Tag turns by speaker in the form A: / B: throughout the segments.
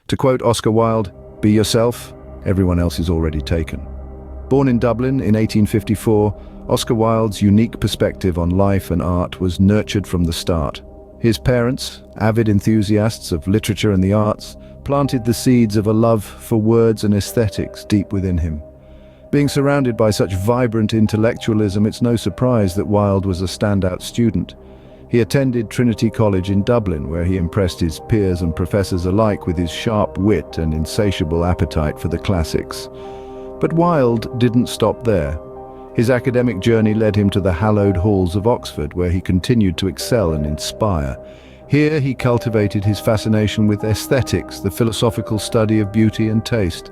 A: To quote Oscar Wilde, "Be yourself, everyone else is already taken." Born in Dublin in 1854, Oscar Wilde's unique perspective on life and art was nurtured from the start. His parents, avid enthusiasts of literature and the arts, planted the seeds of a love for words and aesthetics deep within him. Being surrounded by such vibrant intellectualism, it's no surprise that Wilde was a standout student. He attended Trinity College in Dublin, where he impressed his peers and professors alike with his sharp wit and insatiable appetite for the classics. But Wilde didn't stop there. His academic journey led him to the hallowed halls of Oxford, where he continued to excel and inspire. Here he cultivated his fascination with aesthetics, the philosophical study of beauty and taste.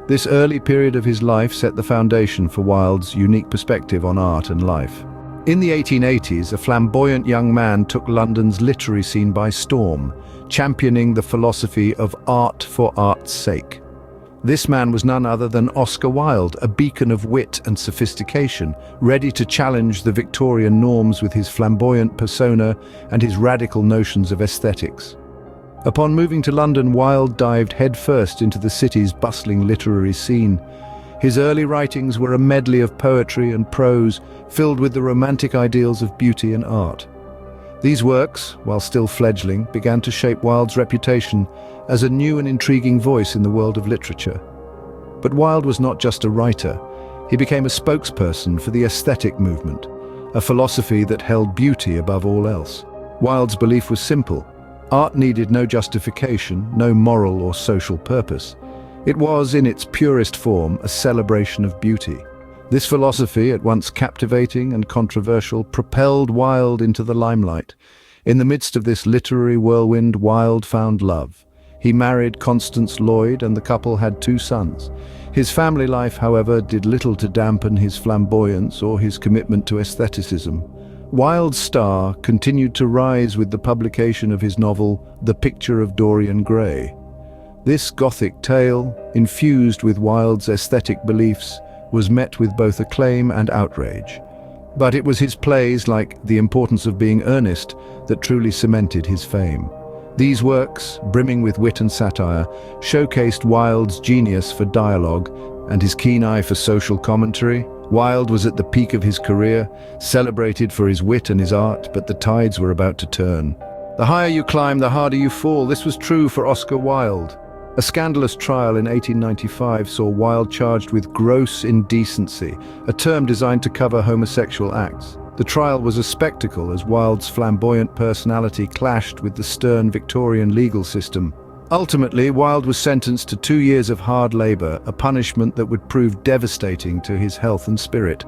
A: This early period of his life set the foundation for Wilde's unique perspective on art and life. In the 1880s, a flamboyant young man took London's literary scene by storm, championing the philosophy of art for art's sake. This man was none other than Oscar Wilde, a beacon of wit and sophistication, ready to challenge the Victorian norms with his flamboyant persona and his radical notions of aesthetics. Upon moving to London, Wilde dived headfirst into the city's bustling literary scene. His early writings were a medley of poetry and prose, filled with the romantic ideals of beauty and art. These works, while still fledgling, began to shape Wilde's reputation as a new and intriguing voice in the world of literature. But Wilde was not just a writer. He became a spokesperson for the aesthetic movement, a philosophy that held beauty above all else. Wilde's belief was simple. Art needed no justification, no moral or social purpose. It was, in its purest form, a celebration of beauty. This philosophy, at once captivating and controversial, propelled Wilde into the limelight. In the midst of this literary whirlwind, Wilde found love. He married Constance Lloyd, and the couple had 2 sons. His family life, however, did little to dampen his flamboyance or his commitment to aestheticism. Wilde's star continued to rise with the publication of his novel, The Picture of Dorian Gray. This Gothic tale, infused with Wilde's aesthetic beliefs, was met with both acclaim and outrage. But it was his plays like The Importance of Being Earnest that truly cemented his fame. These works, brimming with wit and satire, showcased Wilde's genius for dialogue and his keen eye for social commentary. Wilde was at the peak of his career, celebrated for his wit and his art, but the tides were about to turn. The higher you climb, the harder you fall. This was true for Oscar Wilde. A scandalous trial in 1895 saw Wilde charged with gross indecency, a term designed to cover homosexual acts. The trial was a spectacle as Wilde's flamboyant personality clashed with the stern Victorian legal system. Ultimately, Wilde was sentenced to 2 years of hard labor, a punishment that would prove devastating to his health and spirit.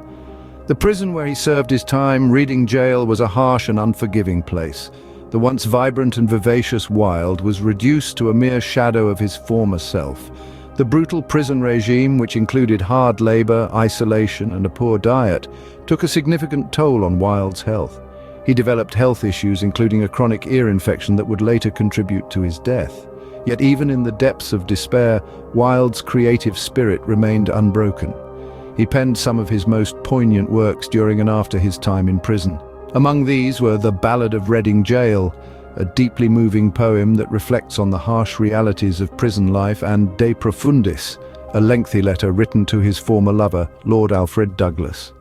A: The prison where he served his time, Reading Jail, was a harsh and unforgiving place. The once vibrant and vivacious Wilde was reduced to a mere shadow of his former self. The brutal prison regime, which included hard labor, isolation, and a poor diet, took a significant toll on Wilde's health. He developed health issues, including a chronic ear infection that would later contribute to his death. Yet even in the depths of despair, Wilde's creative spirit remained unbroken. He penned some of his most poignant works during and after his time in prison. Among these were The Ballad of Reading Jail, a deeply moving poem that reflects on the harsh realities of prison life, and De Profundis, a lengthy letter written to his former lover, Lord Alfred Douglas.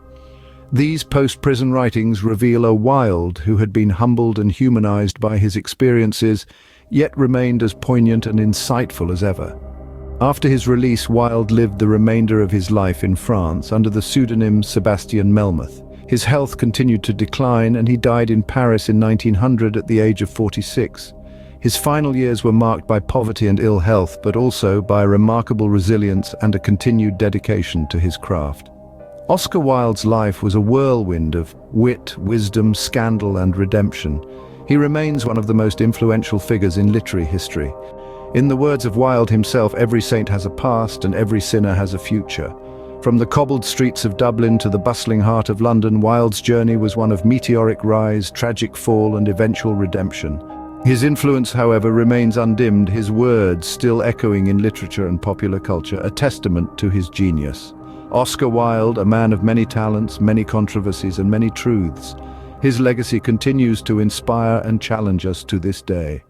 A: These post-prison writings reveal a Wilde who had been humbled and humanized by his experiences, yet remained as poignant and insightful as ever. After his release, Wilde lived the remainder of his life in France under the pseudonym Sebastian Melmoth. His health continued to decline, and he died in Paris in 1900 at the age of 46. His final years were marked by poverty and ill health, but also by remarkable resilience and a continued dedication to his craft. Oscar Wilde's life was a whirlwind of wit, wisdom, scandal, and redemption. He remains one of the most influential figures in literary history. In the words of Wilde himself, every saint has a past and every sinner has a future. From the cobbled streets of Dublin to the bustling heart of London, Wilde's journey was one of meteoric rise, tragic fall, and eventual redemption. His influence, however, remains undimmed, his words still echoing in literature and popular culture, a testament to his genius. Oscar Wilde, a man of many talents, many controversies, and many truths. His legacy continues to inspire and challenge us to this day.